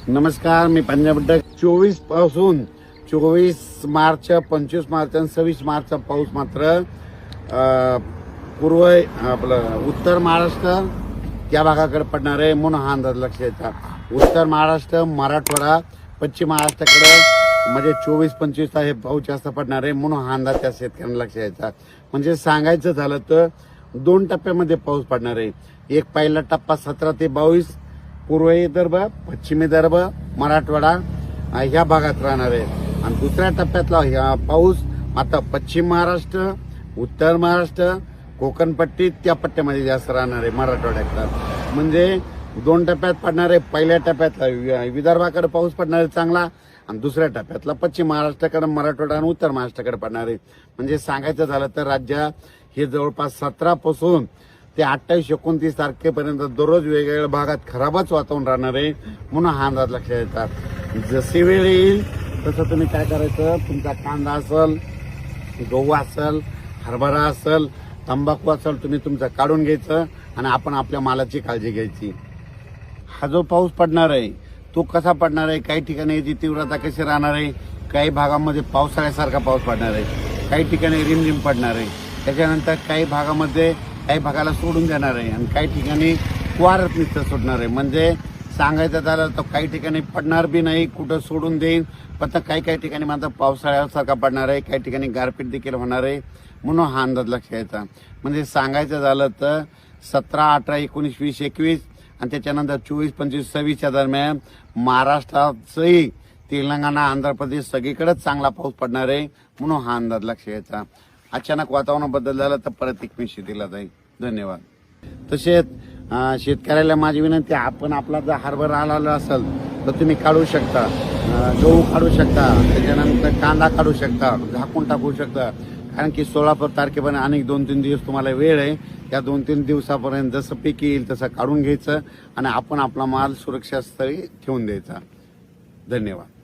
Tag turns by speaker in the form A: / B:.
A: नमस्कार, मी पंजाब 24 पासून 24 मार्च, 25 मार्च आणि 26 मार्चचा पाऊस मात्र पूर्व आपलं उत्तर महाराष्ट्र त्या भागाकडे पडणार आहे म्हणून हा अंदाज लक्ष येतात. उत्तर महाराष्ट्र, मराठवाडा, पश्चिम महाराष्ट्राकडे म्हणजे 24-25 हे पाऊस जास्त पडणार आहे म्हणून हा अंदाज त्या शेतकऱ्यांना लक्ष यायचा. म्हणजे सांगायचं झालं तर 2 टप्प्यामध्ये पाऊस पडणार आहे. एक पहिला टप्पा 17 ते 22 पूर्व विदर्भ, पश्चिम विदर्भ, मराठवाडा ह्या भागात राहणार आहे आणि दुसऱ्या टप्प्यातला पाऊस आता पश्चिम महाराष्ट्र, उत्तर महाराष्ट्र, कोकण पट्टी त्या पट्ट्यामध्ये जास्त राहणार आहे मराठवाड्यातला. म्हणजे 2 टप्प्यात पडणार आहे. पहिल्या टप्प्यातला विदर्भाकडे पाऊस पडणार आहे चांगला आणि दुसऱ्या टप्प्यातला पश्चिम महाराष्ट्राकडे, मराठवाडा आणि उत्तर महाराष्ट्राकडे पडणार आहे. म्हणजे सांगायचं झालं तर राज्य हे जवळपास 17 पासून ते 28-29 तारखेपर्यंत दररोज वेगवेगळ्या भागात खराबच वातावरण राहणार आहे म्हणून हा अंदाज लक्षात येतात. जशी वेळ येईल तसं तुम्ही काय करायचं, तुमचा कांदा असेल, गहू असेल, हरभरा असेल, तंबाखू असेल, तुम्ही तुमचं काढून घ्यायचं आणि आपण आपल्या मालाची काळजी घ्यायची. हा जो पाऊस पडणार आहे तो कसा पडणार आहे, काही ठिकाणी याची तीव्रता कशी राहणार आहे, काही भागामध्ये पावसाळ्यासारखा पाऊस पडणार आहे, काही ठिकाणी रिमझिम पडणार आहे, त्याच्यानंतर काही भागामध्ये काही भागाला सोडून देणार आहे आणि काही ठिकाणी वारत नुसतं सोडणार आहे. म्हणजे सांगायचं झालं तर काही ठिकाणी पडणार बी नाही, कुठं सोडून देईन, पण काही ठिकाणी मात्र पावसाळ्यासारखा पडणार आहे, काही ठिकाणी गारपीट देखील होणार आहे म्हणून हा अंदाज लक्षात यायचा. म्हणजे सांगायचं झालं तर 17, 18, 19, 20, 21 आणि त्याच्यानंतर 24, 25, 26च्या दरम्यान महाराष्ट्रातही तेलंगणा, आंध्र प्रदेश सगळीकडेच चांगला पाऊस पडणार आहे म्हणून हा अंदाज लक्षात यायचा. अचानक वातावरण बदल झालं तर परत एक मेसेज दिला जाईल. धन्यवाद. तसेच शेतकऱ्याला माझी विनंती, आपण आपला जर हरभरा आला असेल तर तुम्ही काढू शकता, गहू काढू शकता, त्याच्यानंतर कांदा काढू शकता, झाकून टाकू शकता. कारण की 16 तारखेपर्यंत अनेक 2-3 दिवस तुम्हाला वेळ आहे. त्या 2-3 दिवसापर्यंत जसं पीक येईल तसं काढून घ्यायचं आणि आपण आपला माल सुरक्षास्थळी ठेवून द्यायचा. धन्यवाद.